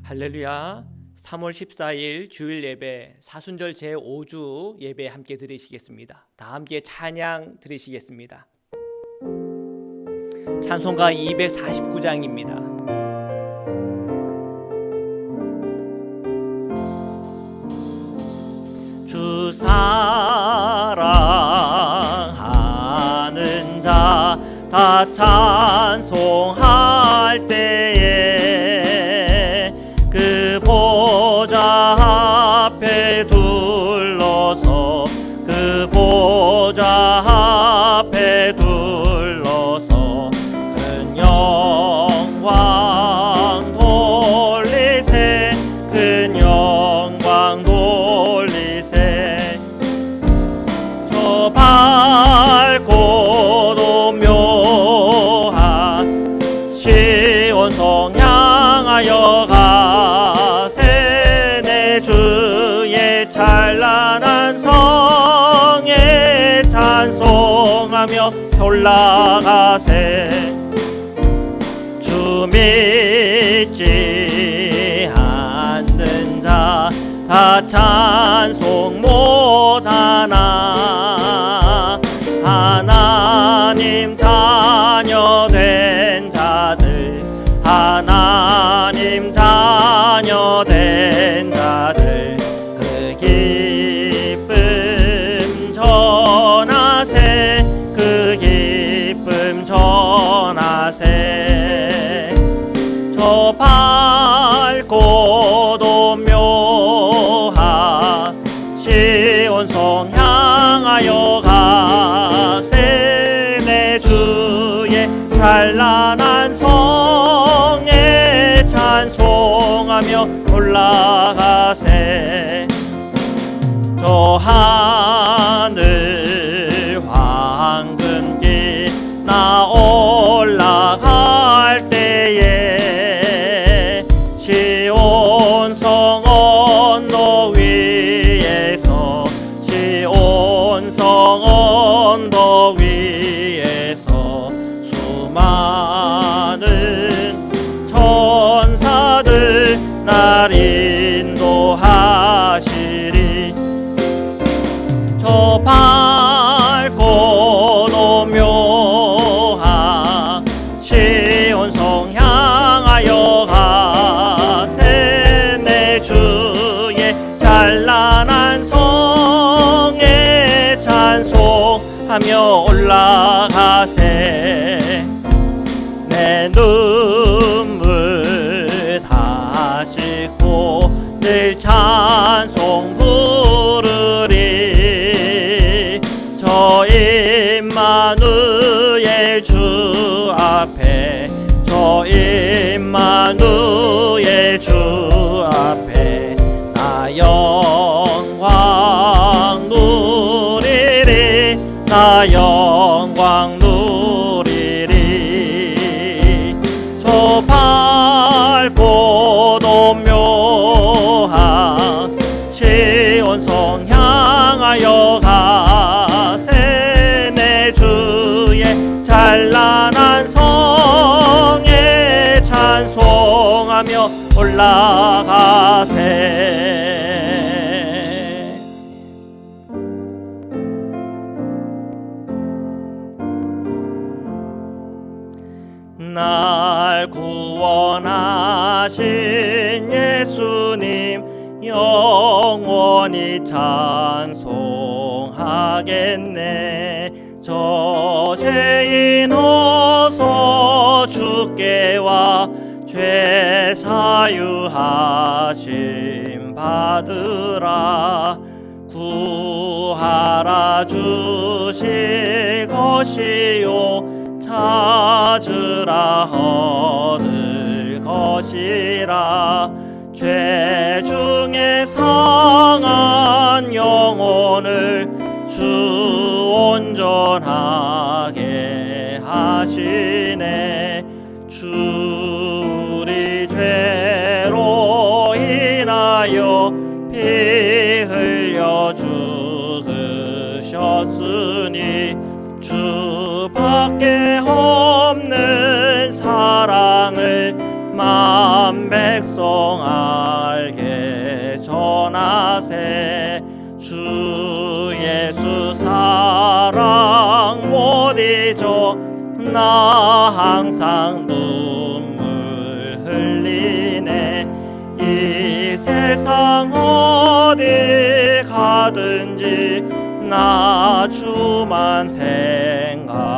할렐루야. 3월 14일 주일 예배 사순절 제5주 예배 함께 드리시겠습니다. 다 함께 찬양 드리시겠습니다. 찬송가 249장입니다. 주 사랑하는 자 다 찬송할 때에 그 보좌 앞에 둘러서 그 보좌 앞에 둘러서 큰 영광 돌리세 큰 영광 돌리세 저 밝고도 묘한 시온성 향하여 가세 내 주의 찬란한 성에 찬송하며 올라가세 주 믿지 않는 자 다 찬송 못하나 하나님 자녀 된 자들 하나님 자녀 된 자들 그 기쁨 전하세 그 기쁨 전하세 저 밝고도 묘한 시온성 향하여 가세 내 주의 찬란한 성에 찬송하며 올라가세 저 하늘 황금길 나 올라갈 때에 시온성 언덕 위에서 시온성 언덕 위에서 수많은 천사들 날 인도하시리 저 밝고도 묘한 시온성 향하여 가세 내 주의 찬란한 성에 찬송하며 올라가세 내 눈물 다 씻고 늘 찬송 부르리 저 임마누엘 주 앞에 저 임마누엘 주 앞에 나 영광 누리리 나 영광 누리리 저 밝고도 묘한 시온성 향하여 가세 내 주의 찬란한 성에 찬송하며 올라가세 날 구원하신 예수님 영원히 찬송하겠네 저 죄인 어서 주께 와 죄 사유하심 받으라 구하라 주실 것이요 찾으라 얻을 것이라 죄 중에 상한 영혼을 주 온전하게 하시네 주 우리 죄로 인하여 피 흘려 죽으셨으니 주밖에 없는 사랑을 마 온 백성 알게 전하세. 주 예수 사랑 못 잊어 나 항상 눈물 흘리네. 이 세상 어디 가든지 나 주만 생각합니다.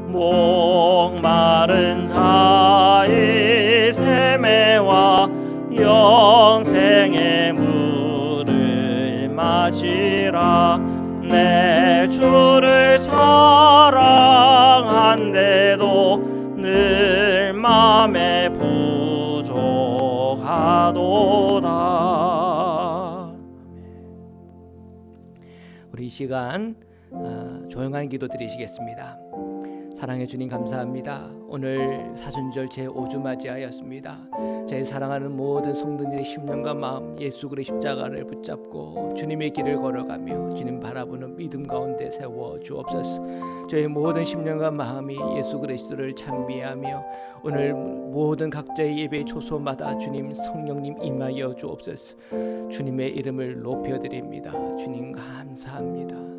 목마른 자의 샘에와 영생의 물을 마시라. 내 주를 사랑한데도 늘 맘에 부족하도다. 우리 이 시간 조용한 기도 드리시겠습니다. 사랑해 주님 감사합니다. 오늘 사순절 제5주 맞이하였습니다. 제 사랑하는 모든 성도님의 심령과 마음 예수 그리스도의 십자가를 붙잡고 주님의 길을 걸어가며 주님 바라보는 믿음 가운데 세워 주옵소서. 저의 모든 심령과 마음이 예수 그리스도를 찬미하며 오늘 모든 각자의 예배 초소마다 주님 성령님 임하여 주옵소서. 주님의 이름을 높여드립니다. 주님 감사합니다.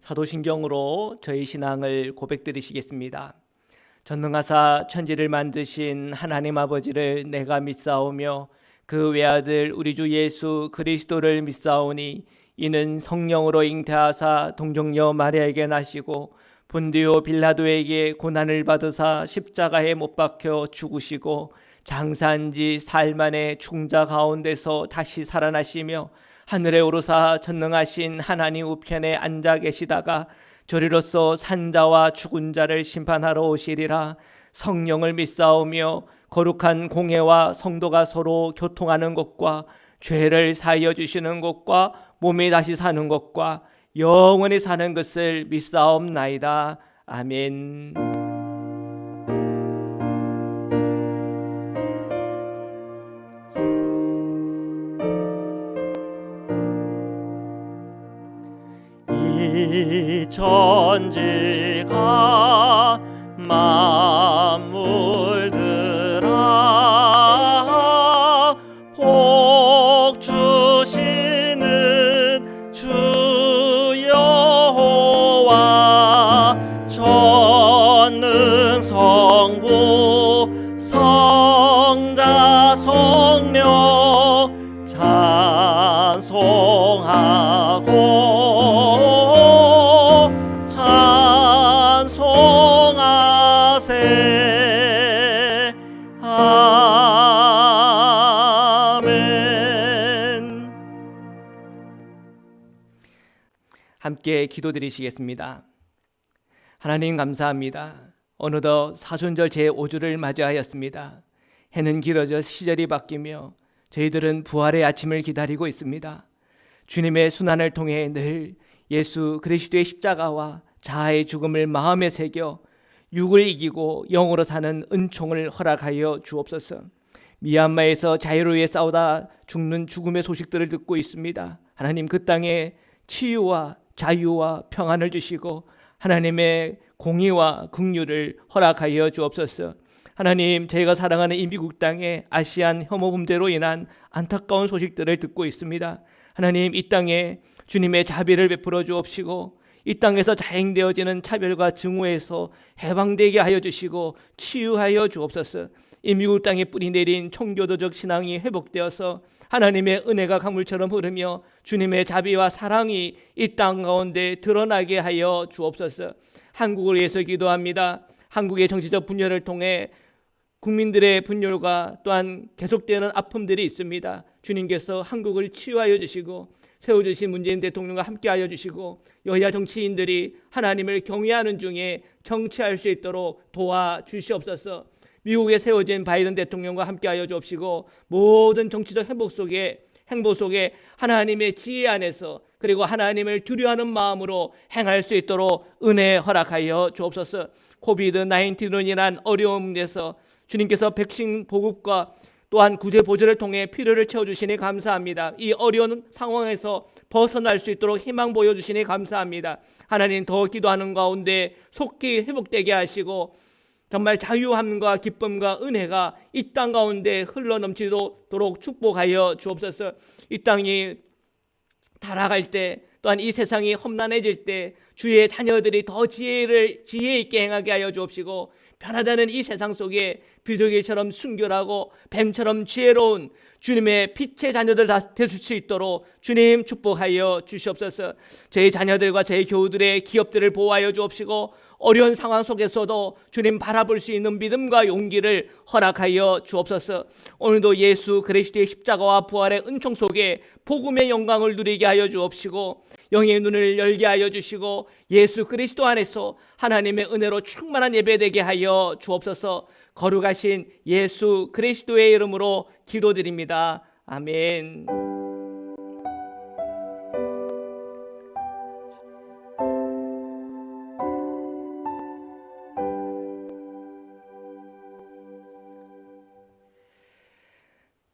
사도신경으로 저희 신앙을 고백드리시겠습니다. 전능하사 천지를 만드신 하나님 아버지를 내가 믿사오며 그 외아들 우리 주 예수 그리스도를 믿사오니 이는 성령으로 잉태하사 동정녀 마리아에게 나시고 본디오 빌라도에게 고난을 받으사 십자가에 못 박혀 죽으시고 장사한 지 사흘 만에 중자 가운데서 다시 살아나시며 하늘에 오르사 전능하신 하나님 우편에 앉아 계시다가 저리로서 산자와 죽은 자를 심판하러 오시리라. 성령을 믿사오며 거룩한 공회와 성도가 서로 교통하는 것과 죄를 사하여 주시는 것과 몸이 다시 사는 것과 영원히 사는 것을 믿사옵나이다. 아멘. 이 천지가 만물들아 복 주시는 주 여호와 전능 성부 성자 성령 찬송하고 함께 기도드리시겠습니다. 하나님 감사합니다. 어느덧 사순절 제5주를 맞이하였습니다. 해는 길어져 시절이 바뀌며 저희들은 부활의 아침을 기다리고 있습니다. 주님의 순환을 통해 늘 예수 그리스도의 십자가와 자아의 죽음을 마음에 새겨 육을 이기고 영으로 사는 은총을 허락하여 주옵소서. 미얀마에서 자유를 위해 싸우다 죽는 죽음의 소식들을 듣고 있습니다. 하나님 그 땅에 치유와 자유와 평안을 주시고 하나님의 공의와 긍휼을 허락하여 주옵소서. 하나님 저희가 사랑하는 이 미국 땅에 아시안 혐오 범죄로 인한 안타까운 소식들을 듣고 있습니다. 하나님 이 땅에 주님의 자비를 베풀어 주옵시고 이 땅에서 자행되어지는 차별과 증오에서 해방되게 하여 주시고 치유하여 주옵소서. 이 미국 땅에 뿌리 내린 청교도적 신앙이 회복되어서 하나님의 은혜가 강물처럼 흐르며 주님의 자비와 사랑이 이 땅 가운데 드러나게 하여 주옵소서. 한국을 위해서 기도합니다. 한국의 정치적 분열을 통해 국민들의 분열과 또한 계속되는 아픔들이 있습니다. 주님께서 한국을 치유하여 주시고 세워주신 문재인 대통령과 함께하여 주시고 여야 정치인들이 하나님을 경외하는 중에 정치할 수 있도록 도와주시옵소서. 미국에 세워진 바이든 대통령과 함께하여 주옵시고 모든 정치적 행복 속에 하나님의 지혜 안에서 그리고 하나님을 두려워하는 마음으로 행할 수 있도록 은혜 허락하여 주옵소서. 코비드-19로 인한 어려움에서 주님께서 백신 보급과 또한 구제 보좌를 통해 필요를 채워주시니 감사합니다. 이 어려운 상황에서 벗어날 수 있도록 희망 보여주시니 감사합니다. 하나님, 더 기도하는 가운데 속히 회복되게 하시고 정말 자유함과 기쁨과 은혜가 이 땅 가운데 흘러넘치도록 축복하여 주옵소서. 이 땅이 타락할 때, 또한 이 세상이 험난해질 때 주의 자녀들이 더 지혜 있게 행하게 하여 주옵시고, 변화되는 이 세상 속에 비둘기처럼 순결하고 뱀처럼 지혜로운 주님의 빛의 자녀들 다 될 수 있도록 주님 축복하여 주시옵소서. 저희 자녀들과 저희 교우들의 기업들을 보호하여 주옵시고, 어려운 상황 속에서도 주님 바라볼 수 있는 믿음과 용기를 허락하여 주옵소서. 오늘도 예수 그리스도의 십자가와 부활의 은총 속에 복음의 영광을 누리게 하여 주옵시고, 영의 눈을 열게 하여 주시고, 예수 그리스도 안에서 하나님의 은혜로 충만한 예배되게 하여 주옵소서. 거룩하신 예수 그리스도의 이름으로 기도드립니다. 아멘.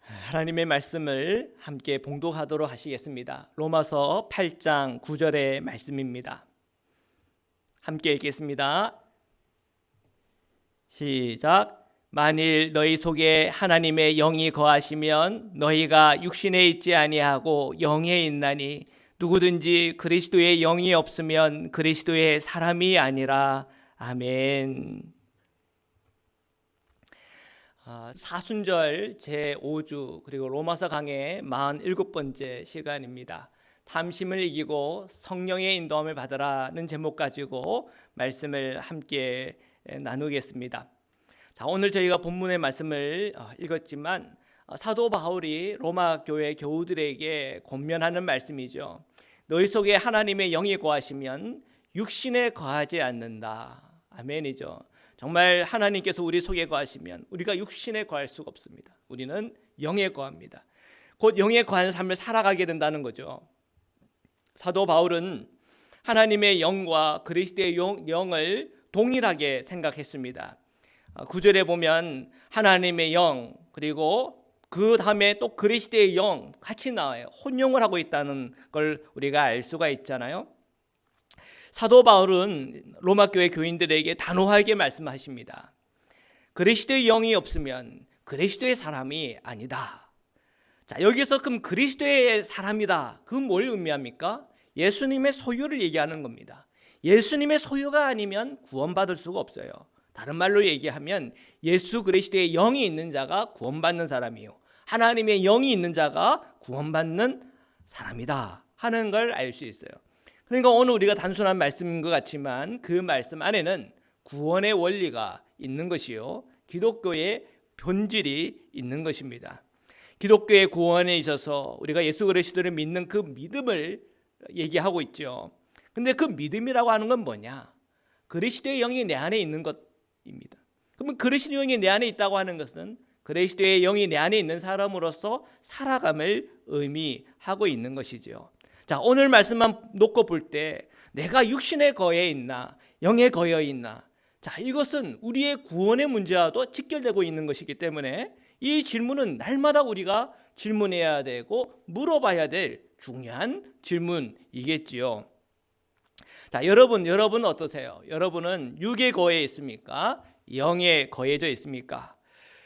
하나님의 말씀을 함께 봉독하도록 하시겠습니다. 로마서 8장 9절의 말씀입니다. 함께 읽겠습니다. 시작. 만일 너희 속에 하나님의 영이 거하시면 너희가 육신에 있지 아니하고 영에 있나니, 누구든지 그리스도의 영이 없으면 그리스도의 사람이 아니라. 아멘. 사순절 제5주 그리고 로마서 강의 47번째 시간입니다. 탐심을 이기고 성령의 인도함을 받으라는 제목 가지고 말씀을 함께 나누겠습니다. 자, 오늘 저희가 본문의 말씀을 읽었지만 사도 바울이 로마 교회 교우들에게 권면하는 말씀이죠. 너희 속에 하나님의 영이 거하시면 육신에 거하지 않는다. 아멘이죠. 정말 하나님께서 우리 속에 거하시면 우리가 육신에 거할 수가 없습니다. 우리는 영에 거합니다. 곧 영에 거하는 삶을 살아가게 된다는 거죠. 사도 바울은 하나님의 영과 그리스도의 영을 동일하게 생각했습니다. 9절에 보면 하나님의 영, 그리고 그 다음에 또 그리스도의 영 같이 나와요. 혼용을 하고 있다는 걸 우리가 알 수가 있잖아요. 사도 바울은 로마 교회 교인들에게 단호하게 말씀하십니다. 그리스도의 영이 없으면 그리스도의 사람이 아니다. 자, 여기서 그럼 그리스도의 사람이다. 그건 뭘 의미합니까? 예수님의 소유를 얘기하는 겁니다. 예수님의 소유가 아니면 구원받을 수가 없어요. 다른 말로 얘기하면 예수 그리스도의 영이 있는 자가 구원받는 사람이요, 하나님의 영이 있는 자가 구원받는 사람이다 하는 걸 알 수 있어요. 그러니까 오늘 우리가 단순한 말씀인 것 같지만 그 말씀 안에는 구원의 원리가 있는 것이요, 기독교의 본질이 있는 것입니다. 기독교의 구원에 있어서 우리가 예수 그리스도를 믿는 그 믿음을 얘기하고 있죠. 근데 그 믿음이라고 하는 건 뭐냐? 그리스도의 영이 내 안에 있는 것입니다. 그러면 그리스도의 영이 내 안에 있다고 하는 것은 그리스도의 영이 내 안에 있는 사람으로서 살아감을 의미하고 있는 것이죠. 자, 오늘 말씀만 놓고 볼 때 내가 육신에 거해 있나 영에 거해 있나, 자, 이것은 우리의 구원의 문제와도 직결되고 있는 것이기 때문에 이 질문은 날마다 우리가 질문해야 되고 물어봐야 될 중요한 질문이겠지요. 자, 여러분 어떠세요? 여러분은 육에 거해 있습니까? 영에 거해져 있습니까?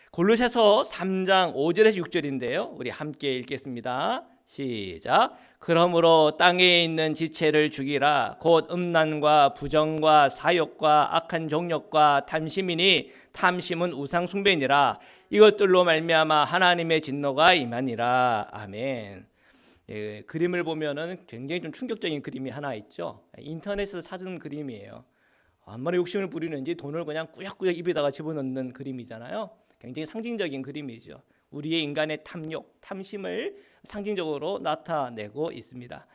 골로새서 3장 5절에서 6절인데요. 우리 함께 읽겠습니다. 시작. 그러므로 땅에 있는 지체를 죽이라. 곧 음란과 부정과 사욕과 악한 종욕과 탐심이니 탐심은 우상 숭배니라. 이것들로 말미암아 하나님의 진노가 임하니라. 아멘. 예, 그림을 보면은 굉장히 좀 충격적인 그림이 하나 있죠. 인터넷에서 찾은 그림이에요. 얼마나 욕심을 부리는지 돈을 그냥 꾸역꾸역 입에다가 집어넣는 그림이잖아요. 굉장히 상징적인 그림이죠. 우리의 인간의 탐욕, 탐심을 상징적으로 나타내고 있습니다.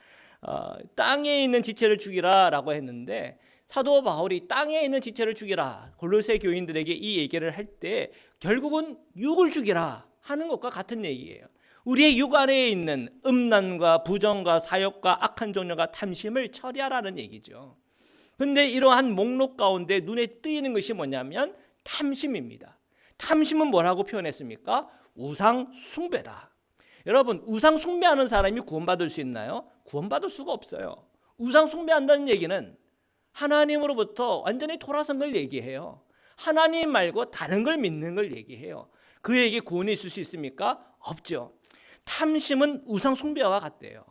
땅에 있는 지체를 죽이라라고 했는데 사도 바울이 땅에 있는 지체를 죽이라, 골로새 교인들에게 이 얘기를 할 때 결국은 육을 죽이라 하는 것과 같은 얘기예요. 우리의 육 안에 있는 음란과 부정과 사욕과 악한 종류가 탐심을 처리하라는 얘기죠. 그런데 이러한 목록 가운데 눈에 띄는 것이 뭐냐면 탐심입니다. 탐심은 뭐라고 표현했습니까? 우상 숭배다. 여러분, 우상 숭배하는 사람이 구원받을 수 있나요? 구원받을 수가 없어요. 우상 숭배한다는 얘기는 하나님으로부터 완전히 돌아선 걸 얘기해요. 하나님 말고 다른 걸 믿는 걸 얘기해요. 그에게 구원이 있을 수 있습니까? 없죠. 탐심은 우상 숭배와 같대요.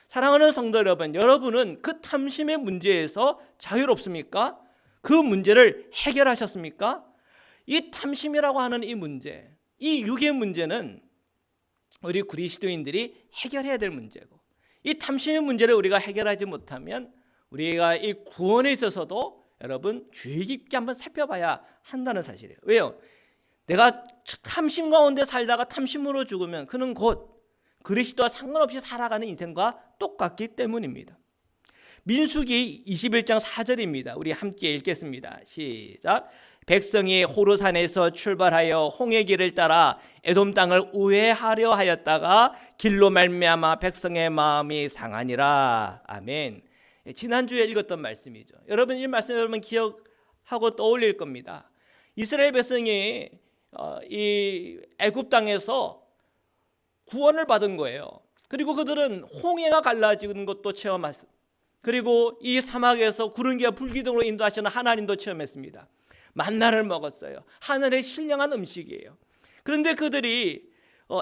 사랑하는 성도 여러분, 여러분은 그 탐심의 문제에서 자유롭습니까? 그 문제를 해결하셨습니까? 이 탐심이라고 하는 이 문제, 이 육의 문제는 우리 그리스도인들이 해결해야 될 문제고, 이 탐심의 문제를 우리가 해결하지 못하면 우리가 이 구원에 있어서도 여러분 주의 깊게 한번 살펴봐야 한다는 사실이에요. 왜요? 내가 탐심 가운데 살다가 탐심으로 죽으면 그는 곧 그리스도와 상관없이 살아가는 인생과 똑같기 때문입니다. 민수기 21장 4절입니다. 우리 함께 읽겠습니다. 시작. 백성이 호르산에서 출발하여 홍해 길을 따라 에돔 땅을 우회하려 하였다가 길로 말미암아 백성의 마음이 상하니라. 아멘. 지난주에 읽었던 말씀이죠. 여러분, 이 말씀 여러분 기억하고 떠올릴 겁니다. 이스라엘 백성이 이 애굽 땅에서 구원을 받은 거예요. 그리고 그들은 홍해가 갈라지는 것도 체험했습니다. 그리고 이 사막에서 구름기와 불기둥으로 인도하시는 하나님도 체험했습니다. 만나를 먹었어요. 하늘의 신령한 음식이에요. 그런데 그들이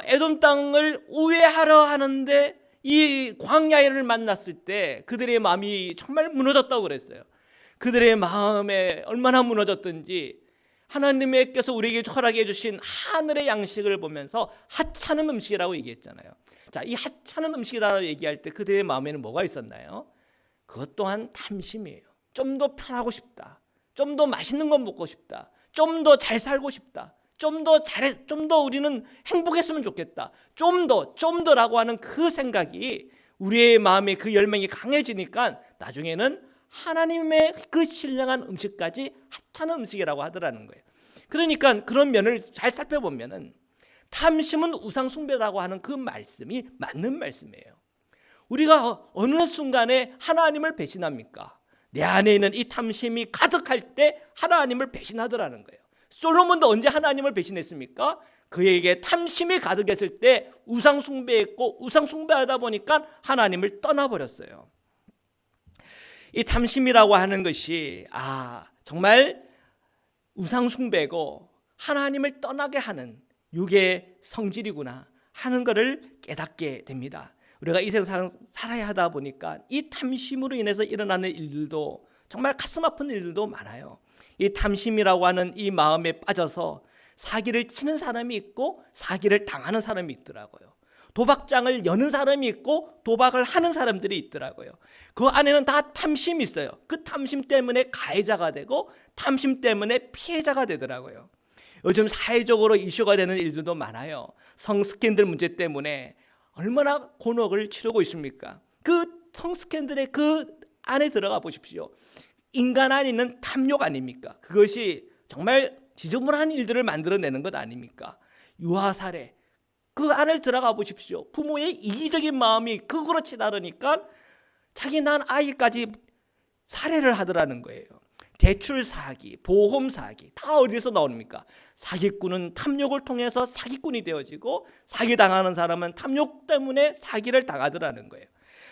에돔 땅을 우회하려 하는데 이 광야를 만났을 때 그들의 마음이 정말 무너졌다고 그랬어요. 그들의 마음에 얼마나 무너졌든지 하나님께서 우리에게 허락해 주신 하늘의 양식을 보면서 하찮은 음식이라고 얘기했잖아요. 자, 이 하찮은 음식이라고 얘기할 때 그들의 마음에는 뭐가 있었나요? 그것 또한 탐심이에요. 좀 더 편하고 싶다. 좀 더 맛있는 거 먹고 싶다. 좀 더 잘 살고 싶다. 좀 더 우리는 행복했으면 좋겠다. 좀 더라고 하는 그 생각이 우리의 마음에 그 열망이 강해지니까 나중에는 하나님의 그 신령한 음식까지 하찮은 음식이라고 하더라는 거예요. 그러니까 그런 면을 잘 살펴보면은 탐심은 우상 숭배라고 하는 그 말씀이 맞는 말씀이에요. 우리가 어느 순간에 하나님을 배신합니까? 내 안에 있는 이 탐심이 가득할 때 하나님을 배신하더라는 거예요. 솔로몬도 언제 하나님을 배신했습니까? 그에게 탐심이 가득했을 때 우상 숭배했고, 우상 숭배하다 보니까 하나님을 떠나버렸어요. 이 탐심이라고 하는 것이 정말 우상 숭배고 하나님을 떠나게 하는 육의 성질이구나 하는 것을 깨닫게 됩니다. 우리가 이 세상 살아야 하다 보니까 이 탐심으로 인해서 일어나는 일들도 정말 가슴 아픈 일들도 많아요. 이 탐심이라고 하는 이 마음에 빠져서 사기를 치는 사람이 있고 사기를 당하는 사람이 있더라고요. 도박장을 여는 사람이 있고 도박을 하는 사람들이 있더라고요. 그 안에는 다 탐심이 있어요. 그 탐심 때문에 가해자가 되고 탐심 때문에 피해자가 되더라고요. 요즘 사회적으로 이슈가 되는 일들도 많아요. 성스캔들 문제 때문에 얼마나 곤혹을 치르고 있습니까? 그 성스캔들의 그 안에 들어가 보십시오. 인간 안에 있는 탐욕 아닙니까? 그것이 정말 지저분한 일들을 만들어내는 것 아닙니까? 유아살해, 그 안을 들어가 보십시오. 부모의 이기적인 마음이 극으로 치달으니까 자기 난 아이까지 살해를 하더라는 거예요. 대출 사기, 보험 사기 다 어디서 나옵니까? 사기꾼은 탐욕을 통해서 사기꾼이 되어지고 사기당하는 사람은 탐욕 때문에 사기를 당하더라는 거예요.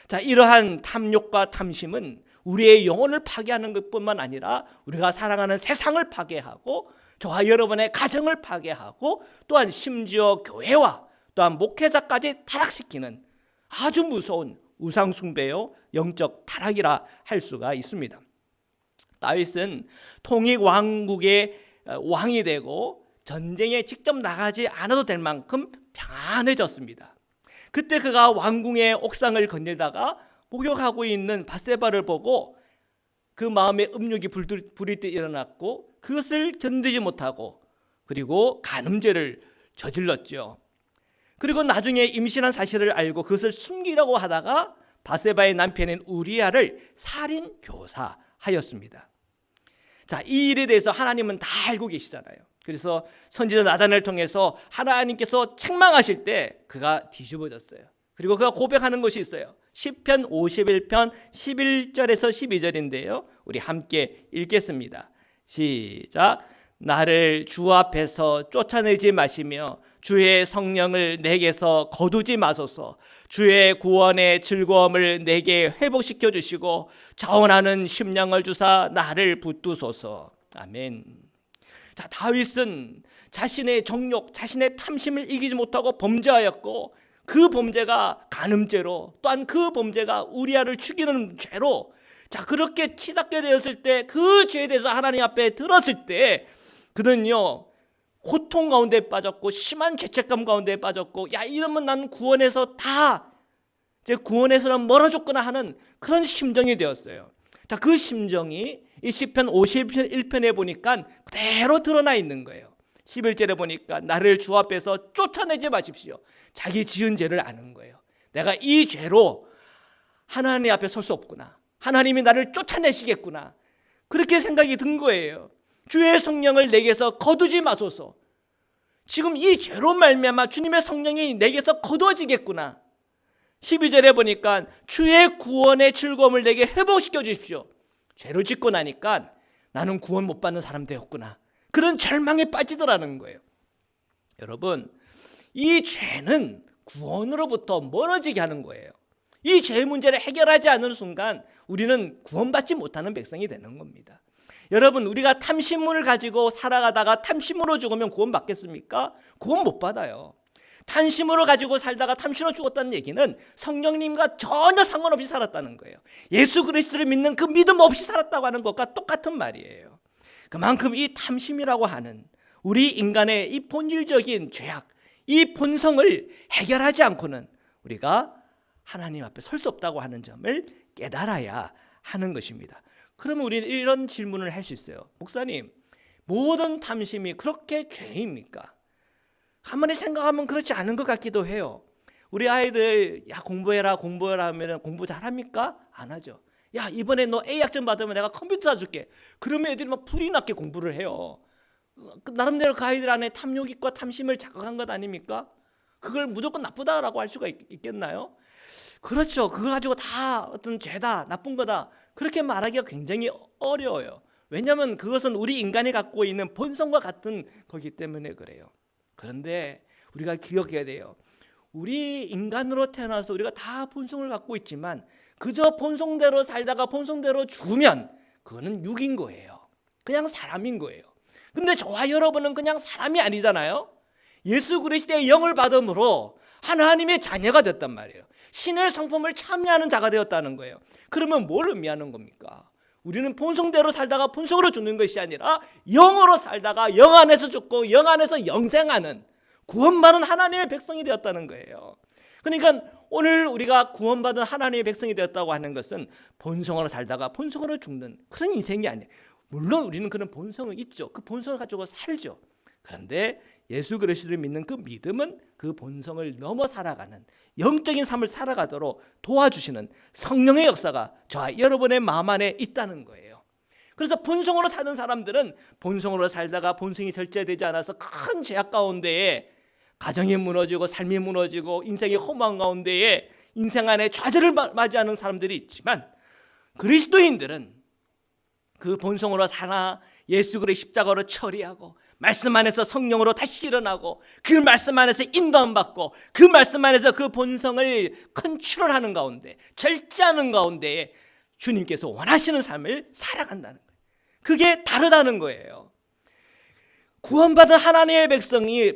자, 이러한 탐욕과 탐심은 우리의 영혼을 파괴하는 것뿐만 아니라 우리가 살아가는 세상을 파괴하고 저와 여러분의 가정을 파괴하고 또한 심지어 교회와 또한 목회자까지 타락시키는 아주 무서운 우상 숭배요 영적 타락이라 할 수가 있습니다. 다윗은 통일 왕국의 왕이 되고 전쟁에 직접 나가지 않아도 될 만큼 평안해졌습니다. 그때 그가 왕궁의 옥상을 거닐다가 목욕하고 있는 밧세바를 보고 그 마음에 음욕이 부리듯 일어났고 그것을 견디지 못하고 그리고 간음죄를 저질렀죠. 그리고 나중에 임신한 사실을 알고 그것을 숨기려고 하다가 밧세바의 남편인 우리아를 살인 교사하였습니다. 자, 이 일에 대해서 하나님은 다 알고 계시잖아요. 그래서 선지자 나단을 통해서 하나님께서 책망하실 때 그가 뒤집어졌어요. 그리고 그가 고백하는 것이 있어요. 시편 51편 11절에서 12절인데요. 우리 함께 읽겠습니다. 시작. 나를 주 앞에서 쫓아내지 마시며 주의 성령을 내게서 거두지 마소서. 주의 구원의 즐거움을 내게 회복시켜 주시고 자원하는 심령을 주사 나를 붙드소서. 아멘. 자, 다윗은 자신의 정욕, 자신의 탐심을 이기지 못하고 범죄하였고, 그 범죄가 간음죄로, 또한 그 범죄가 우리아를 죽이는 죄로, 자, 그렇게 치닫게 되었을 때, 그 죄에 대해서 하나님 앞에 들었을 때 그는요 고통 가운데 빠졌고 심한 죄책감 가운데 빠졌고, 야, 이러면 난 구원에서 다 이제 구원에서는 멀어졌구나 하는 그런 심정이 되었어요. 자, 그 심정이 이 시편 51편에 보니까 그대로 드러나 있는 거예요. 11절에 보니까 나를 주 앞에서 쫓아내지 마십시오. 자기 지은 죄를 아는 거예요. 내가 이 죄로 하나님 앞에 설 수 없구나, 하나님이 나를 쫓아내시겠구나, 그렇게 생각이 든 거예요. 주의 성령을 내게서 거두지 마소서. 지금 이 죄로 말미암아 주님의 성령이 내게서 거두어지겠구나. 12절에 보니까 주의 구원의 즐거움을 내게 회복시켜 주십시오. 죄를 짓고 나니까 나는 구원 못 받는 사람 되었구나, 그런 절망에 빠지더라는 거예요. 여러분, 이 죄는 구원으로부터 멀어지게 하는 거예요. 이 죄 문제를 해결하지 않는 순간 우리는 구원받지 못하는 백성이 되는 겁니다. 여러분, 우리가 탐심을 가지고 살아가다가 탐심으로 죽으면 구원 받겠습니까? 구원 못 받아요. 탐심으로 가지고 살다가 탐심으로 죽었다는 얘기는 성령님과 전혀 상관없이 살았다는 거예요. 예수 그리스도를 믿는 그 믿음 없이 살았다고 하는 것과 똑같은 말이에요. 그만큼 이 탐심이라고 하는 우리 인간의 이 본질적인 죄악, 이 본성을 해결하지 않고는 우리가 하나님 앞에 설 수 없다고 하는 점을 깨달아야 하는 것입니다. 그러면 우리는 이런 질문을 할 수 있어요. 목사님, 모든 탐심이 그렇게 죄입니까? 가만히 생각하면 그렇지 않은 것 같기도 해요. 우리 아이들, 야, 공부해라 하면 공부 잘합니까? 안 하죠. 야, 이번에 너 A 학점 받으면 내가 컴퓨터 사줄게. 그러면 애들이 막 불이 나게 공부를 해요. 나름대로 그 아이들 안에 탐욕과 탐심을 자극한 것 아닙니까? 그걸 무조건 나쁘다라고 할 수가 있겠나요? 그렇죠. 그걸 가지고 다 어떤 죄다, 나쁜 거다, 그렇게 말하기가 굉장히 어려워요. 왜냐하면 그것은 우리 인간이 갖고 있는 본성과 같은 거기 때문에 그래요. 그런데 우리가 기억해야 돼요. 우리 인간으로 태어나서 우리가 다 본성을 갖고 있지만 그저 본성대로 살다가 본성대로 죽으면 그거는 육인 거예요. 그냥 사람인 거예요. 근데 저와 여러분은 그냥 사람이 아니잖아요. 예수 그리스도의 영을 받음으로 하나님의 자녀가 됐단 말이에요. 신의 성품을 참여하는 자가 되었다는 거예요. 그러면 뭘 의미하는 겁니까? 우리는 본성대로 살다가 본성으로 죽는 것이 아니라 영으로 살다가 영 안에서 죽고 영 안에서 영생하는 구원받은 하나님의 백성이 되었다는 거예요. 그러니까 오늘 우리가 구원받은 하나님의 백성이 되었다고 하는 것은 본성으로 살다가 본성으로 죽는 그런 인생이 아니에요. 물론 우리는 그런 본성은 있죠. 그 본성을 가지고 살죠. 그런데 예수 그리스도를 믿는 그 믿음은 그 본성을 넘어 살아가는 영적인 삶을 살아가도록 도와주시는 성령의 역사가 저와 여러분의 마음 안에 있다는 거예요. 그래서 본성으로 사는 사람들은 본성으로 살다가 본성이 절제되지 않아서 큰 죄악 가운데에 가정이 무너지고 삶이 무너지고 인생이 허무한 가운데에 인생 안에 좌절을 맞이하는 사람들이 있지만, 그리스도인들은 그 본성으로 살아 예수 그리스도의 십자가로 처리하고 말씀 안에서 성령으로 다시 일어나고 그 말씀 안에서 인도함 받고 그 말씀 안에서 그 본성을 컨트롤하는 가운데, 절제하는 가운데 주님께서 원하시는 삶을 살아간다는 거예요. 그게 다르다는 거예요. 구원받은 하나님의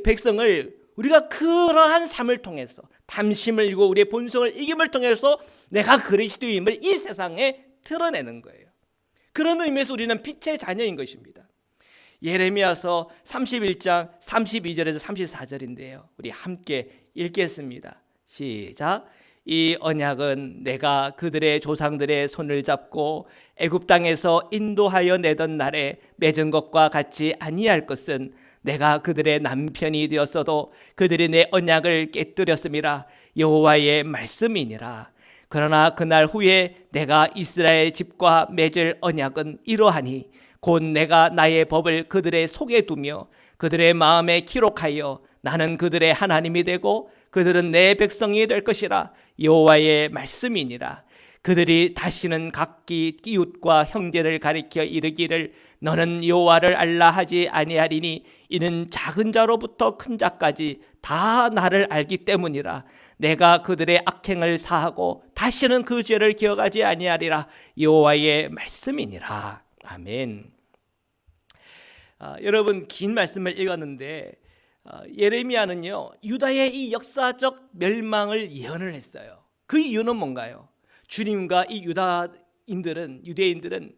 백성을 우리가 그러한 삶을 통해서 탐심을 이기고 우리의 본성을 이김을 통해서 내가 그리스도임을 이 세상에 드러내는 거예요. 그런 의미에서 우리는 빛의 자녀인 것입니다. 예레미야서 31장 32절에서 34절인데요. 우리 함께 읽겠습니다. 시작. 이 언약은 내가 그들의 조상들의 손을 잡고 애굽 땅에서 인도하여 내던 날에 맺은 것과 같이 아니할 것은 내가 그들의 남편이 되었어도 그들이 내 언약을 깨뜨렸음이라 여호와의 말씀이니라. 그러나 그날 후에 내가 이스라엘 집과 맺을 언약은 이러하니 곧 내가 나의 법을 그들의 속에 두며 그들의 마음에 기록하여 나는 그들의 하나님이 되고 그들은 내 백성이 될 것이라 여호와의 말씀이니라. 그들이 다시는 각기 이웃과 형제를 가리켜 이르기를 너는 여호와를 알라 하지 아니하리니 이는 작은 자로부터 큰 자까지 다 나를 알기 때문이라. 내가 그들의 악행을 사하고 다시는 그 죄를 기억하지 아니하리라. 여호와의 말씀이니라. 아멘. 여러분, 긴 말씀을 읽었는데 예레미야는요, 유다의 이 역사적 멸망을 예언을 했어요. 그 이유는 뭔가요? 주님과 이 유대인들은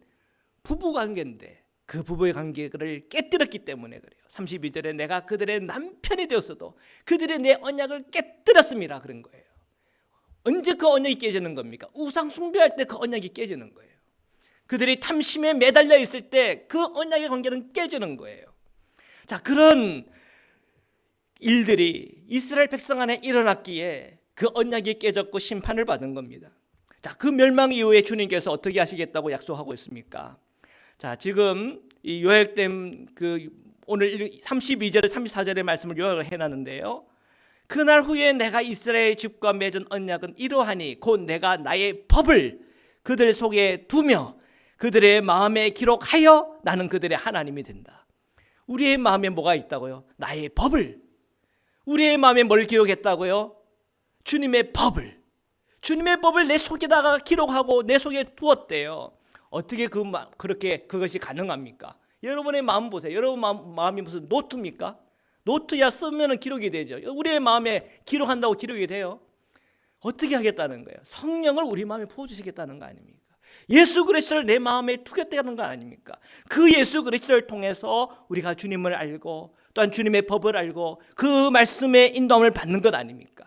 부부 관계인데 그 부부의 관계를 깨뜨렸기 때문에 그래요. 32절에 내가 그들의 남편이 되었어도 그들의 내 언약을 깨뜨렸습니다. 그런 거예요. 언제 그 언약이 깨지는 겁니까? 우상 숭배할 때 그 언약이 깨지는 거예요. 그들이 탐심에 매달려 있을 때 그 언약의 관계는 깨지는 거예요. 자, 그런 일들이 이스라엘 백성 안에 일어났기에 그 언약이 깨졌고 심판을 받은 겁니다. 자, 그 멸망 이후에 주님께서 어떻게 하시겠다고 약속하고 있습니까? 자, 지금 이 요약된 오늘 32절에 34절의 말씀을 요약을 해놨는데요. 그날 후에 내가 이스라엘 집과 맺은 언약은 이러하니 곧 내가 나의 법을 그들 속에 두며 그들의 마음에 기록하여 나는 그들의 하나님이 된다. 우리의 마음에 뭐가 있다고요? 나의 법을. 우리의 마음에 뭘 기록했다고요? 주님의 법을. 주님의 법을 내 속에다가 기록하고 내 속에 두었대요. 어떻게 그렇게 그것이 가능합니까? 여러분의 마음 보세요. 여러분 마음이 무슨 노트입니까? 노트야 쓰면 기록이 되죠. 우리의 마음에 기록한다고 기록이 돼요. 어떻게 하겠다는 거예요? 성령을 우리 마음에 부어주시겠다는 거 아닙니까? 예수 그리스도를 내 마음에 두겠다는 거 아닙니까? 그 예수 그리스도를 통해서 우리가 주님을 알고 또한 주님의 법을 알고 그 말씀의 인도함을 받는 것 아닙니까?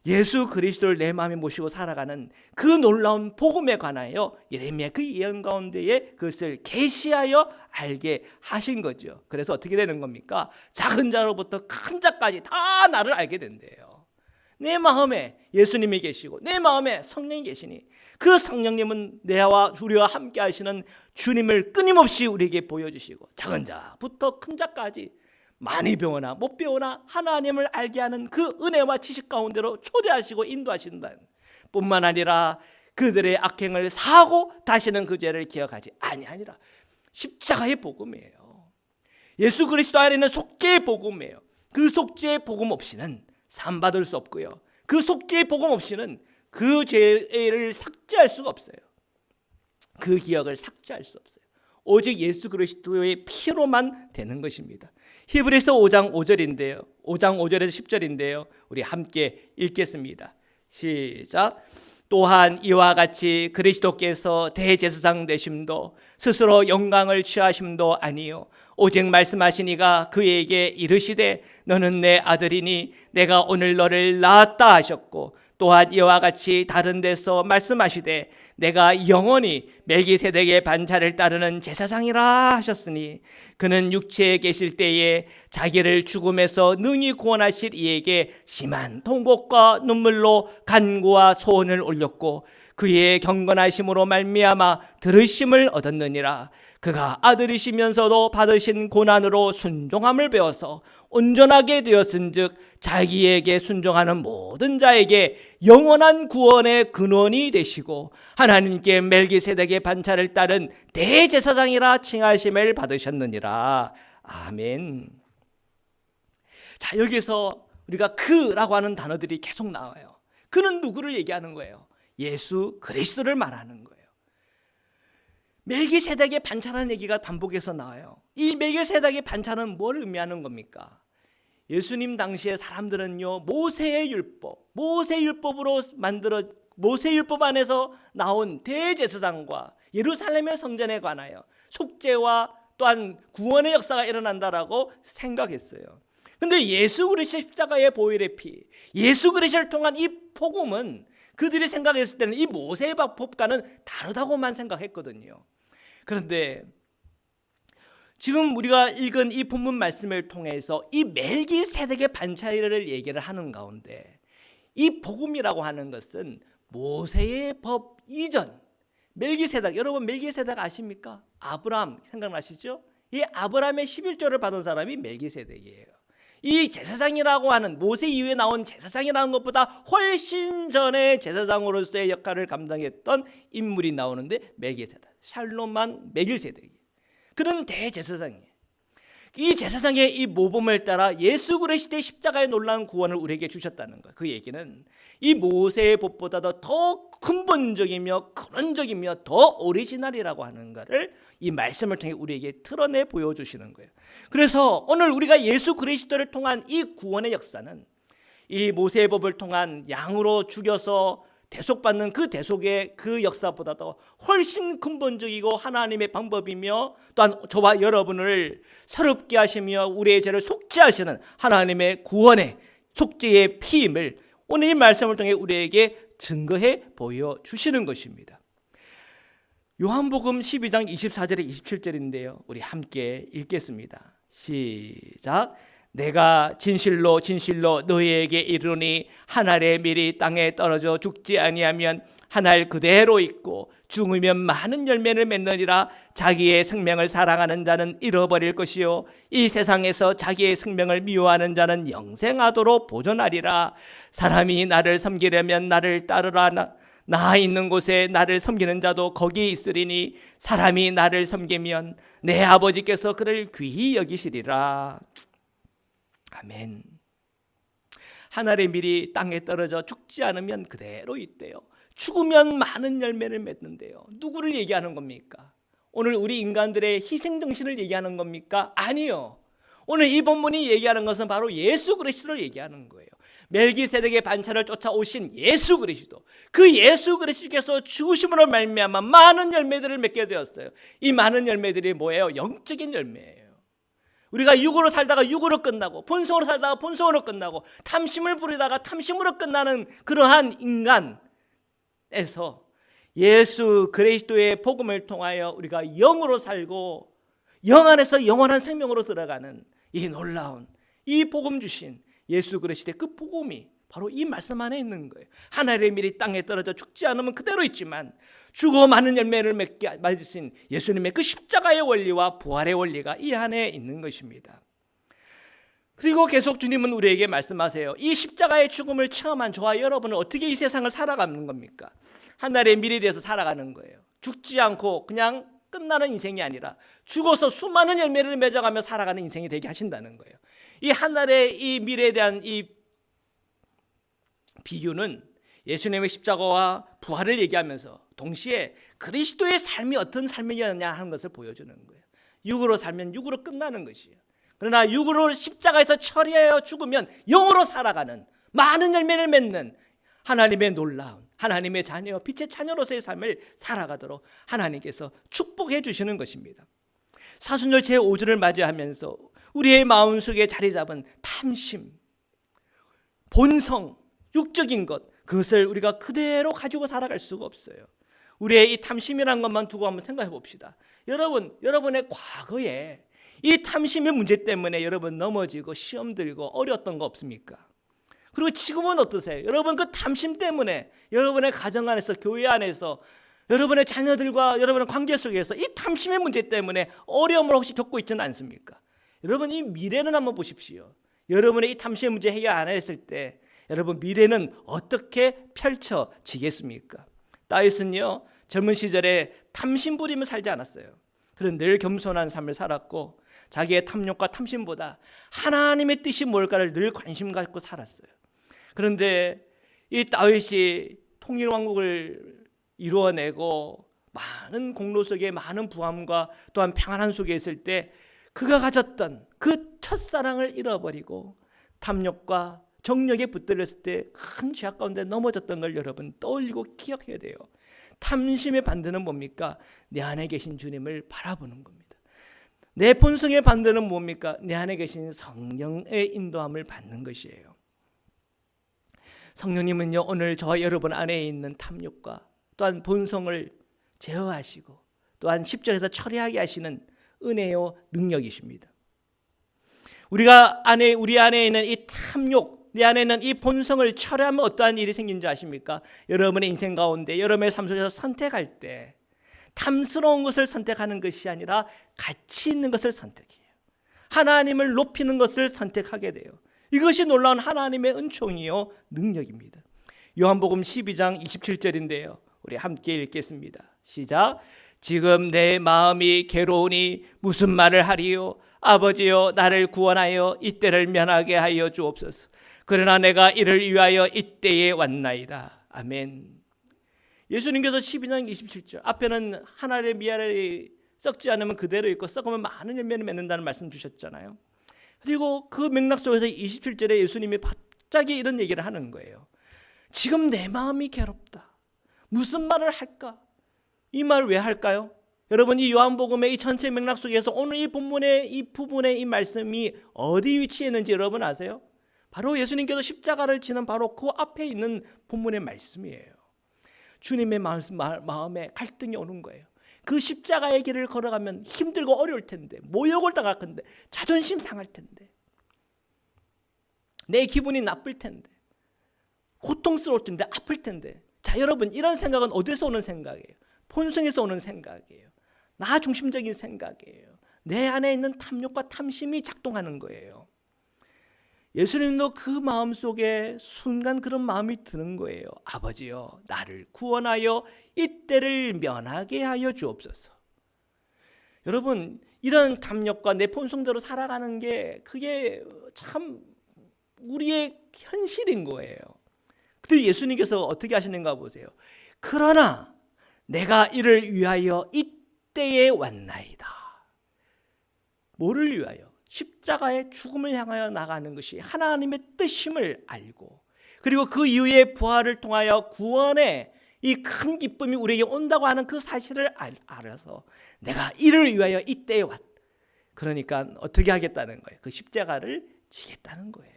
예수 그리스도를 내 마음에 모시고 살아가는 그 놀라운 복음에 관하여 예레미야 그 예언 가운데에 그것을 계시하여 알게 하신 거죠. 그래서 어떻게 되는 겁니까? 작은 자로부터 큰 자까지 다 나를 알게 된대요. 내 마음에 예수님이 계시고 내 마음에 성령이 계시니 그 성령님은 우리와 함께 하시는 주님을 끊임없이 우리에게 보여주시고 작은 자부터 큰 자까지 많이 배우나 못 배우나 하나님을 알게 하는 그 은혜와 지식 가운데로 초대하시고 인도하신다는 뿐만 아니라 그들의 악행을 사하고 다시는 그 죄를 기억하지 아니하니라. 십자가의 복음이에요. 예수 그리스도 안에는 속죄의 복음이에요. 그 속죄의 복음 없이는 산 받을 수 없고요. 그 속죄의 복음 없이는 그 죄를 삭제할 수가 없어요. 그 기억을 삭제할 수 없어요. 오직 예수 그리스도의 피로만 되는 것입니다. 히브리서 5장 5절인데요. 5장 5절에서 10절인데요. 우리 함께 읽겠습니다. 시작. 또한 이와 같이 그리스도께서 대제사장 되심도 스스로 영광을 취하심도 아니요 오직 말씀하시니가 그에게 이르시되 너는 내 아들이니 내가 오늘 너를 낳았다 하셨고 또한 이와 같이 다른 데서 말씀하시되 내가 영원히 멜기세덱의 반차를 따르는 제사장이라 하셨으니 그는 육체에 계실 때에 자기를 죽음에서 능히 구원하실 이에게 심한 통곡과 눈물로 간구와 소원을 올렸고 그의 경건하심으로 말미암아 들으심을 얻었느니라. 그가 아들이시면서도 받으신 고난으로 순종함을 배워서 온전하게 되었은즉 자기에게 순종하는 모든 자에게 영원한 구원의 근원이 되시고 하나님께 멜기세덱의 반차를 따른 대제사장이라 칭하심을 받으셨느니라. 아멘. 자, 여기서 우리가 그라고 하는 단어들이 계속 나와요. 그는 누구를 얘기하는 거예요? 예수 그리스도를 말하는 거예요. 멜기세덱의 반차라는 얘기가 반복해서 나와요. 이 멜기세덱의 반차는 뭘 의미하는 겁니까? 예수님 당시에 사람들은요, 모세의 율법으로 만들어 모세 율법 안에서 나온 대제사장과 예루살렘의 성전에 관하여 속죄와 또한 구원의 역사가 일어난다라고 생각했어요. 근데 예수 그리스도 십자가의 보혈의 피, 예수 그리스도를 통한 이 복음은 그들이 생각했을 때는 이 모세의 법과는 다르다고만 생각했거든요. 그런데 지금 우리가 읽은 이 본문 말씀을 통해서 이 멜기세덱의 반차를 얘기를 하는 가운데 이 복음이라고 하는 것은 모세의 법 이전, 멜기세덱, 여러분 멜기세덱 아십니까? 아브라함 생각나시죠? 이 아브라함의 11조를 받은 사람이 멜기세덱이에요. 이 제사장이라고 하는 모세 이후에 나온 제사장이라는 것보다 훨씬 전에 제사장으로서의 역할을 감당했던 인물이 나오는데 멜기세덱, 샬롬만 멜기세덱이 그런 대제사장이에요. 이 제사장의 이 모범을 따라 예수 그리스도의 십자가의 놀라운 구원을 우리에게 주셨다는 거예요. 그 얘기는 이 모세의 법보다도 더 근본적이며 근원적이며 더 오리지널이라고 하는 것을 이 말씀을 통해 우리에게 드러내 보여주시는 거예요. 그래서 오늘 우리가 예수 그리스도를 통한 이 구원의 역사는 이 모세의 법을 통한 양으로 죽여서 대속받는 그 대속의 그 역사보다도 훨씬 근본적이고 하나님의 방법이며 또한 저와 여러분을 새롭게 하시며 우리의 죄를 속죄하시는 하나님의 구원의 속죄의 피임을 오늘 이 말씀을 통해 우리에게 증거해 보여주시는 것입니다. 요한복음 12장 24절에 27절인데요. 우리 함께 읽겠습니다. 시작. 내가 진실로 진실로 너희에게 이르노니 한 알의 밀이 땅에 떨어져 죽지 아니하면 한 알 그대로 있고 죽으면 많은 열매를 맺느니라. 자기의 생명을 사랑하는 자는 잃어버릴 것이요 이 세상에서 자기의 생명을 미워하는 자는 영생하도록 보존하리라. 사람이 나를 섬기려면 나를 따르라. 나 있는 곳에 나를 섬기는 자도 거기 있으리니 사람이 나를 섬기면 내 아버지께서 그를 귀히 여기시리라. 아멘. 한 알의 밀이 땅에 떨어져 죽지 않으면 그대로 있대요. 죽으면 많은 열매를 맺는데요. 누구를 얘기하는 겁니까? 오늘 우리 인간들의 희생정신을 얘기하는 겁니까? 아니요. 오늘 이 본문이 얘기하는 것은 바로 예수 그리스도를 얘기하는 거예요. 멜기세덱의 반차를 쫓아오신 예수 그리스도, 그 예수 그리스도께서 죽으심으로 말미암아 많은 열매들을 맺게 되었어요. 이 많은 열매들이 뭐예요? 영적인 열매예요. 우리가 육으로 살다가 육으로 끝나고 본성으로 살다가 본성으로 끝나고 탐심을 부리다가 탐심으로 끝나는 그러한 인간에서 예수 그리스도의 복음을 통하여 우리가 영으로 살고 영 안에서 영원한 생명으로 들어가는 이 놀라운 이 복음 주신 예수 그리스도의 그 복음이 바로 이 말씀 안에 있는 거예요. 한 알의 밀이 땅에 떨어져 죽지 않으면 그대로 있지만 죽어 많은 열매를 맺게 만드신 예수님의 그 십자가의 원리와 부활의 원리가 이 안에 있는 것입니다. 그리고 계속 주님은 우리에게 말씀하세요. 이 십자가의 죽음을 체험한 저와 여러분은 어떻게 이 세상을 살아가는 겁니까? 한 알의 밀이 돼서 살아가는 거예요. 죽지 않고 그냥 끝나는 인생이 아니라 죽어서 수많은 열매를 맺어가며 살아가는 인생이 되게 하신다는 거예요. 이 한 알의 이 밀에 대한 이 비유는 예수님의 십자가와 부활을 얘기하면서 동시에 그리스도의 삶이 어떤 삶이었냐 하는 것을 보여주는 거예요. 육으로 살면 육으로 끝나는 것이에요. 그러나 육으로 십자가에서 처리하여 죽으면 영으로 살아가는 많은 열매를 맺는 하나님의 놀라운 하나님의 자녀, 빛의 자녀로서의 삶을 살아가도록 하나님께서 축복해 주시는 것입니다. 사순절 제5주를 맞이하면서 우리의 마음속에 자리 잡은 탐심, 본성, 육적인 것, 그것을 우리가 그대로 가지고 살아갈 수가 없어요. 우리의 이 탐심이라는 것만 두고 한번 생각해 봅시다. 여러분의 과거에 이 탐심의 문제 때문에 여러분 넘어지고 시험 들고 어려웠던 거 없습니까? 그리고 지금은 어떠세요? 여러분 그 탐심 때문에 여러분의 가정 안에서, 교회 안에서, 여러분의 자녀들과 여러분의 관계 속에서 이 탐심의 문제 때문에 어려움을 혹시 겪고 있지는 않습니까? 여러분 이 미래는 한번 보십시오. 여러분의 이 탐심의 문제 해결 안 했을 때 여러분 미래는 어떻게 펼쳐지겠습니까? 다윗은요 젊은 시절에 탐심 부리며 살지 않았어요. 그는 늘 겸손한 삶을 살았고 자기의 탐욕과 탐심보다 하나님의 뜻이 뭘까를 늘 관심 갖고 살았어요. 그런데 이 다윗이 통일왕국을 이루어내고 많은 공로 속에 많은 부함과 또한 평안한 속에 있을 때 그가 가졌던 그 첫사랑을 잃어버리고 탐욕과 정욕에 붙들렸을 때 큰 죄악 가운데 넘어졌던 걸 여러분 떠올리고 기억해야 돼요. 탐심의 반대는 뭡니까? 내 안에 계신 주님을 바라보는 겁니다. 내 본성의 반대는 뭡니까? 내 안에 계신 성령의 인도함을 받는 것이에요. 성령님은요 오늘 저와 여러분 안에 있는 탐욕과 또한 본성을 제어하시고 또한 십자가에서 처리하게 하시는 은혜요 능력이십니다. 우리 안에 있는 이 탐욕, 내 안에 있는 이 본성을 처리하면 어떠한 일이 생긴지 아십니까? 여러분의 인생 가운데 여러분의 삶 속에서 선택할 때 탐스러운 것을 선택하는 것이 아니라 가치 있는 것을 선택해요. 하나님을 높이는 것을 선택하게 돼요. 이것이 놀라운 하나님의 은총이요 능력입니다. 요한복음 12장 27절인데요. 우리 함께 읽겠습니다. 시작. 지금 내 마음이 괴로우니 무슨 말을 하리요? 아버지여, 나를 구원하여 이때를 면하게 하여 주옵소서. 그러나 내가 이를 위하여 이때에 왔나이다. 아멘. 예수님께서 12장 27절 앞에는 하나의 미알이 썩지 않으면 그대로 있고 썩으면 많은 열매를 맺는다는 말씀 주셨잖아요. 그리고 그 맥락 속에서 27절에 예수님이 갑자기 이런 얘기를 하는 거예요. 지금 내 마음이 괴롭다. 무슨 말을 할까? 이 말 왜 할까요? 여러분, 이 요한복음의 이 전체 맥락 속에서 오늘 이 본문의 이 부분의 이 말씀이 어디 위치해 있는지 여러분 아세요? 바로 예수님께서 십자가를 지는 바로 그 앞에 있는 본문의 말씀이에요. 주님의 마음에 갈등이 오는 거예요. 그 십자가의 길을 걸어가면 힘들고 어려울 텐데, 모욕을 당할 텐데, 자존심 상할 텐데, 내 기분이 나쁠 텐데, 고통스러울 텐데, 아플 텐데. 자, 여러분, 이런 생각은 어디서 오는 생각이에요? 본성에서 오는 생각이에요. 나 중심적인 생각이에요. 내 안에 있는 탐욕과 탐심이 작동하는 거예요. 예수님도 그 마음속에 순간 그런 마음이 드는 거예요. 아버지여, 나를 구원하여 이때를 면하게 하여 주옵소서. 여러분, 이런 탐욕과 내 본성대로 살아가는 게 그게 참 우리의 현실인 거예요. 근데 예수님께서 어떻게 하시는가 보세요. 그러나 내가 이를 위하여 이때에 왔나이다. 뭐를 위하여? 십자가의 죽음을 향하여 나가는 것이 하나님의 뜻임을 알고, 그리고 그 이후에 부활을 통하여 구원의 이 큰 기쁨이 우리에게 온다고 하는 그 사실을 알아서 내가 이를 위하여 이때에 왔다. 그러니까 어떻게 하겠다는 거예요? 그 십자가를 지겠다는 거예요.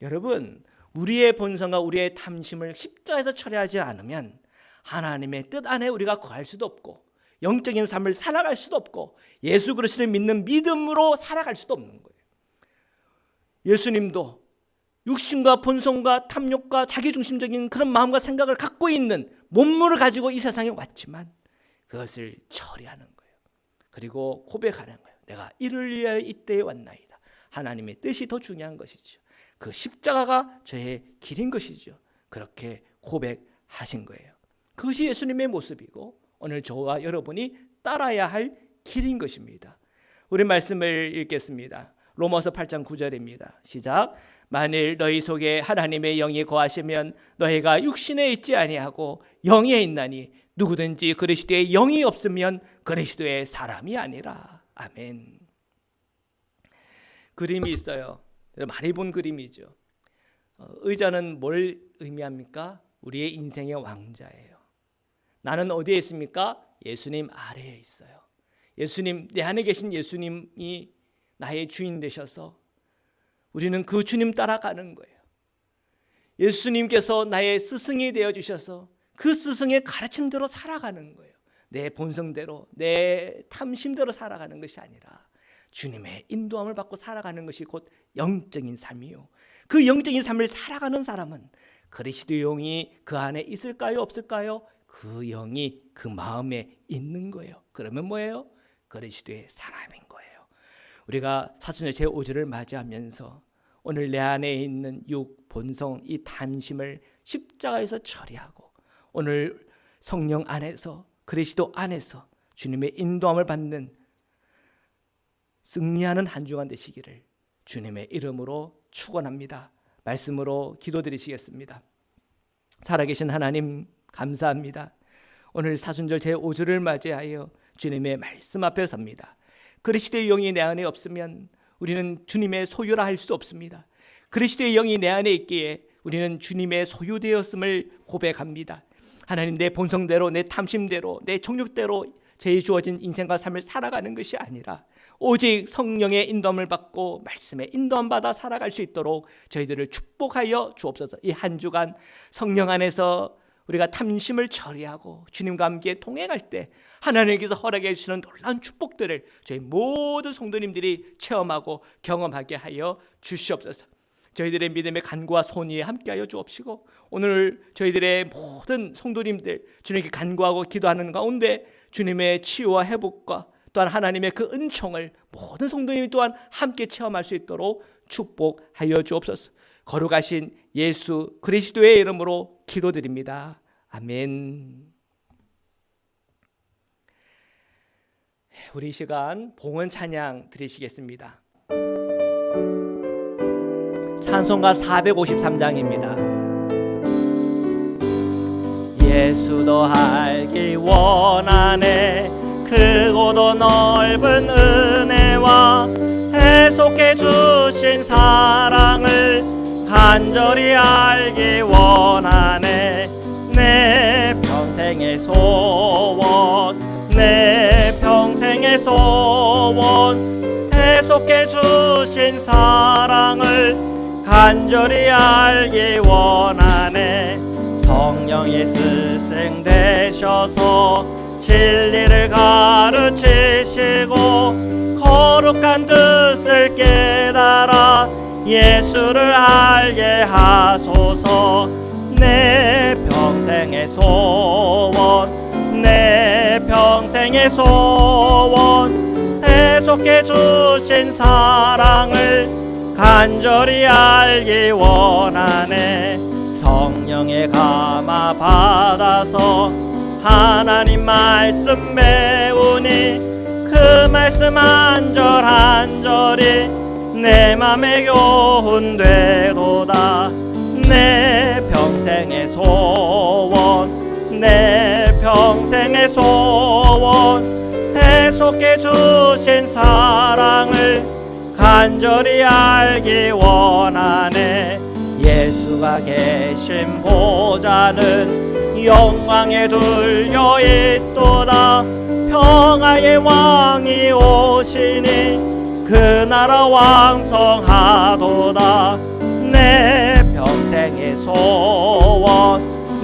여러분, 우리의 본성과 우리의 탐심을 십자가에서 처리하지 않으면 하나님의 뜻 안에 우리가 거할 수도 없고, 영적인 삶을 살아갈 수도 없고, 예수 그리스도를 믿는 믿음으로 살아갈 수도 없는 거예요. 예수님도 육신과 본성과 탐욕과 자기중심적인 그런 마음과 생각을 갖고 있는 몸물을 가지고 이 세상에 왔지만 그것을 처리하는 거예요. 그리고 고백하는 거예요. 내가 이를 위하여 이때에 왔나이다. 하나님의 뜻이 더 중요한 것이죠. 그 십자가가 저의 길인 것이죠. 그렇게 고백하신 거예요. 그것이 예수님의 모습이고 오늘 저와 여러분이 따라야 할 길인 것입니다. 우리 말씀을 읽겠습니다. 로마서 8장 9절입니다. 시작. 만일 너희 속에 하나님의 영이 거하시면 너희가 육신에 있지 아니하고 영에 있나니 누구든지 그리스도의 영이 없으면 그리스도의 사람이 아니라. 아멘. 그림이 있어요. 많이 본 그림이죠. 의자는 뭘 의미합니까? 우리의 인생의 왕자예요. 나는 어디에 있습니까? 예수님 아래에 있어요. 예수님, 내 안에 계신 예수님이 나의 주인 되셔서 우리는 그 주님 따라가는 거예요. 예수님께서 나의 스승이 되어주셔서 그 스승의 가르침대로 살아가는 거예요. 내 본성대로, 내 탐심대로 살아가는 것이 아니라 주님의 인도함을 받고 살아가는 것이 곧 영적인 삶이요. 그 영적인 삶을 살아가는 사람은 그리스도의 영이 그 안에 있을까요? 없을까요? 그 영이 그 마음에 있는 거예요. 그러면 뭐예요? 그리스도의 사람인 거예요. 우리가 사순절 제5주를 맞이하면서 오늘 내 안에 있는 육, 본성, 이 탐심을 십자가에서 처리하고 오늘 성령 안에서, 그리스도 안에서 주님의 인도함을 받는 승리하는 한 주간 되시기를 주님의 이름으로 축원합니다. 말씀으로 기도드리시겠습니다. 살아계신 하나님 감사합니다. 오늘 사순절 제5주를 맞이하여 주님의 말씀 앞에 섭니다. 그리스도의 영이 내 안에 없으면 우리는 주님의 소유라 할 수 없습니다. 그리스도의 영이 내 안에 있기에 우리는 주님의 소유되었음을 고백합니다. 하나님, 내 본성대로, 내 탐심대로, 내 정욕대로 제 주어진 인생과 삶을 살아가는 것이 아니라 오직 성령의 인도함을 받고 말씀의 인도함 받아 살아갈 수 있도록 저희들을 축복하여 주옵소서. 이 한 주간 성령 안에서 우리가 탐심을 처리하고 주님과 함께 동행할 때 하나님께서 허락해 주시는 놀라운 축복들을 저희 모든 성도님들이 체험하고 경험하게 하여 주시옵소서. 저희들의 믿음의 간구와 손위에 함께하여 주옵시고 오늘 저희들의 모든 성도님들 주님께 간구하고 기도하는 가운데 주님의 치유와 회복과 또한 하나님의 그 은총을 모든 성도님이 또한 함께 체험할 수 있도록 축복하여 주옵소서. 거룩하신 예수 그리스도의 이름으로 기도드립니다. 아멘. 우리 이 시간 봉헌 찬양 드리시겠습니다. 찬송가 453장입니다. 예수도 알기 원하네 크고도 넓은 은혜와 해속해 주신 사랑을 간절히 알기 원하네. 내 평생의 소원 내 평생의 소원 해속해 주신 사랑을 간절히 알기 원하네. 성령의 스승 되셔서 진리를 가르치시고 거룩한 뜻을 깨달아 예수를 알게 하소서. 내 평생의 소원 내 평생의 소원 해속해 주신 사랑을 간절히 알기 원하네. 성령의 감화 받아서 하나님 말씀 배우니 그 말씀 한 절 한 절이 내 맘에 교훈되도다. 내 평생의 소원 내 평생의 소원 해속해 주신 사랑을 간절히 알기 원하네. 예수가 계신 보좌는 영광에 둘려 있도다. 평화의 왕이 오시니 그 나라 왕성하도다. 내 평생의 소원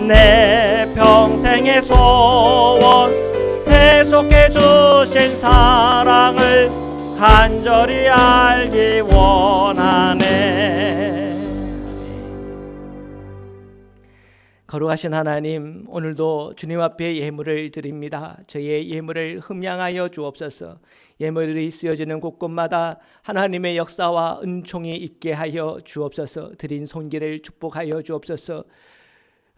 내 평생의 소원 해속해 주신 사랑을 간절히 알기 원하네. 거룩하신 하나님, 오늘도 주님 앞에 예물을 드립니다. 저희의 예물을 흠양하여 주옵소서. 예물이 쓰여지는 곳곳마다 하나님의 역사와 은총이 있게 하여 주옵소서. 드린 손길을 축복하여 주옵소서.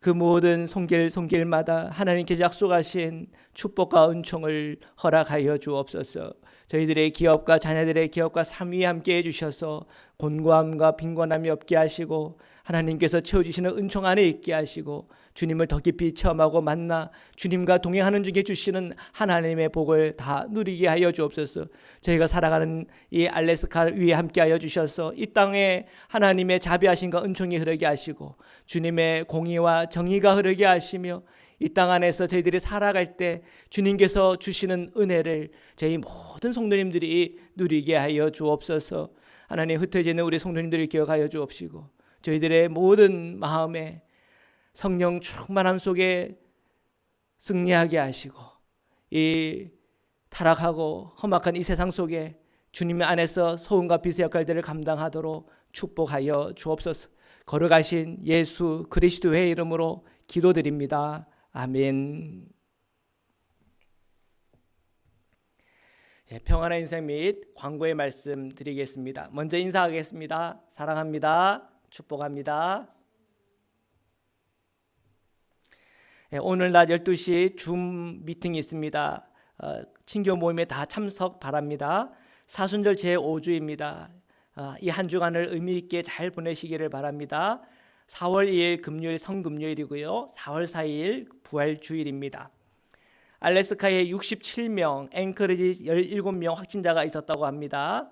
그 모든 손길마다 하나님께서 약속하신 축복과 은총을 허락하여 주옵소서. 저희들의 기업과 자녀들의 기업과 삶 위에 함께 해주셔서 곤고함과 빈곤함이 없게 하시고 하나님께서 채워주시는 은총 안에 있게 하시고 주님을 더 깊이 체험하고 만나 주님과 동행하는 중에 주시는 하나님의 복을 다 누리게 하여 주옵소서. 저희가 살아가는 이 알래스카 위에 함께 하여 주셔서 이 땅에 하나님의 자비하심과 은총이 흐르게 하시고 주님의 공의와 정의가 흐르게 하시며 이 땅 안에서 저희들이 살아갈 때 주님께서 주시는 은혜를 저희 모든 성도님들이 누리게 하여 주옵소서. 하나님, 흩어지는 우리 성도님들을 기억하여 주옵시고 저희들의 모든 마음에 성령 충만함 속에 승리하게 하시고 이 타락하고 험악한 이 세상 속에 주님 안에서 소금과 빛의 역할들을 감당하도록 축복하여 주옵소서. 거룩하신 예수 그리스도의 이름으로 기도드립니다. 아멘. 평안의 인생 및 광고의 말씀 드리겠습니다. 먼저 인사하겠습니다. 사랑합니다. 축복합니다. 오늘 낮 12시 줌 미팅이 있습니다. 친교 모임에 다 참석 바랍니다. 사순절 제5주입니다. 이 한 주간을 의미 있게 잘 보내시기를 바랍니다. 4월 2일 금요일 성금요일이고요. 4월 4일 부활주일입니다. 알래스카에 67명, 앵커리지 17명 확진자가 있었다고 합니다.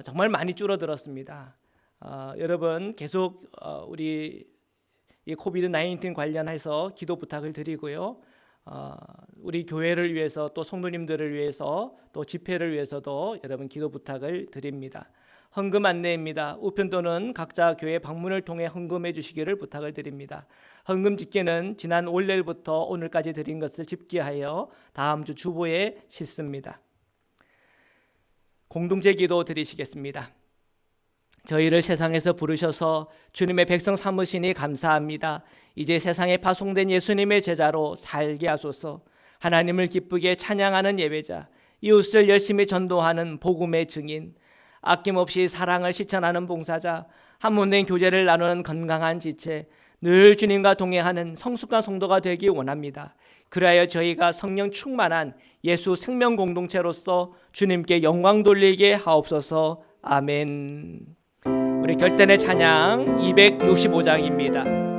정말 많이 줄어들었습니다. 여러분 계속 우리 이 코비드-19 관련해서 기도 부탁을 드리고요. 우리 교회를 위해서 또 성도님들을 위해서 또 집회를 위해서도 여러분 기도 부탁을 드립니다. 헌금 안내입니다. 우편 또는 각자 교회 방문을 통해 헌금해 주시기를 부탁을 드립니다. 헌금 집계는 지난 월요일부터 오늘까지 드린 것을 집계하여 다음 주 주보에 싣습니다. 공동체 기도 드리시겠습니다. 저희를 세상에서 부르셔서 주님의 백성 삼으시니 감사합니다. 이제 세상에 파송된 예수님의 제자로 살게 하소서. 하나님을 기쁘게 찬양하는 예배자, 이웃을 열심히 전도하는 복음의 증인, 아낌없이 사랑을 실천하는 봉사자, 한 몸 된 교제를 나누는 건강한 지체, 늘 주님과 동행하는 성숙한 성도가 되기 원합니다. 그리하여 저희가 성령 충만한 예수 생명 공동체로서 주님께 영광 돌리게 하옵소서. 아멘. 우리 결단의 찬양 265장입니다.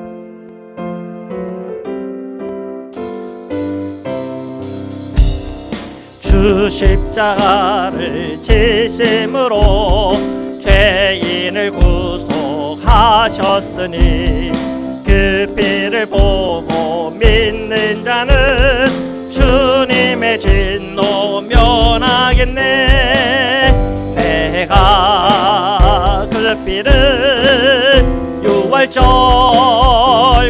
주 십자가를 지심으로 죄인을 구속하셨으니 그 피를 보고 믿는 자는 주님의 진노 면하겠네. 내가 그 피를 유월절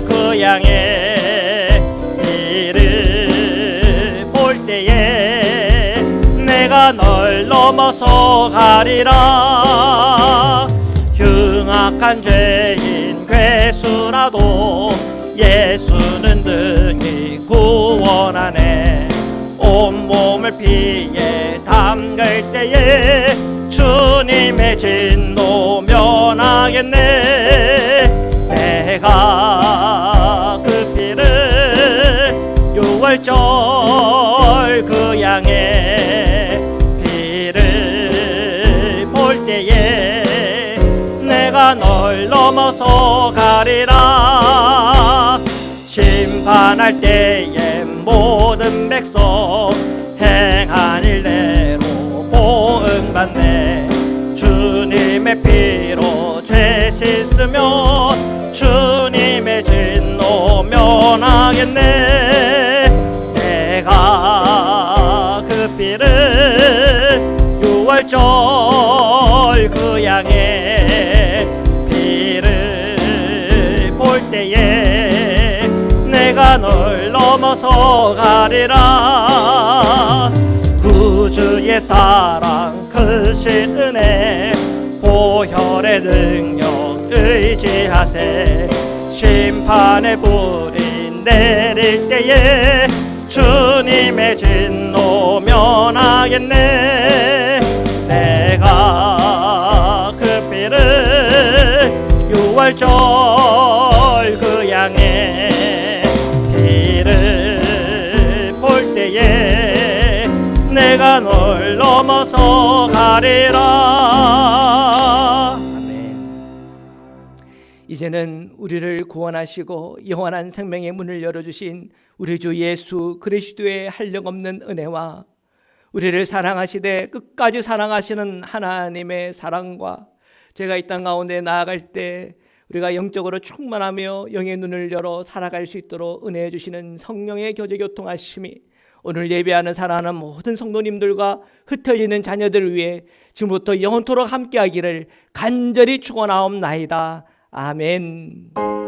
그 양의 피를 볼 때에 내가 널 넘어서 가리라. 흉악한 죄인 괴수라도 예수는 능히 구원하네. 온몸을 피에 담글 때에 주님의 진노 면하겠네. 내가 그 피를 유월절 그 양의 피를 볼 때에 내가 널 넘어서 가리라. 심판할 때에 모든 백성 행한 일대로 보응받네. 주님의 피로 죄 씻으며 주님의 진노 면하겠네. 내가 그 피를 유월절 그 양의 피를 볼 때에 내가 널 넘어서 가리라. 구주의 사랑 크신 은혜 보혈의 능력 의지하세. 심판의 불이 내릴 때에 주님의 진노 면하겠네. 내가 그 피를 유월절 그 양의 피를 볼 때에 내가 널 넘어서 가리라. 아멘. 이제는 우리를 구원하시고 영원한 생명의 문을 열어주신 우리 주 예수 그리스도의 한량없는 은혜와 우리를 사랑하시되 끝까지 사랑하시는 하나님의 사랑과 제가 이 땅 가운데 나아갈 때 우리가 영적으로 충만하며 영의 눈을 열어 살아갈 수 있도록 은혜해 주시는 성령의 교제 교통하심이 오늘 예배하는 사랑하는 모든 성도님들과 흩어지는 자녀들을 위해 지금부터 영원토록 함께하기를 간절히 축원하옵나이다. 아멘.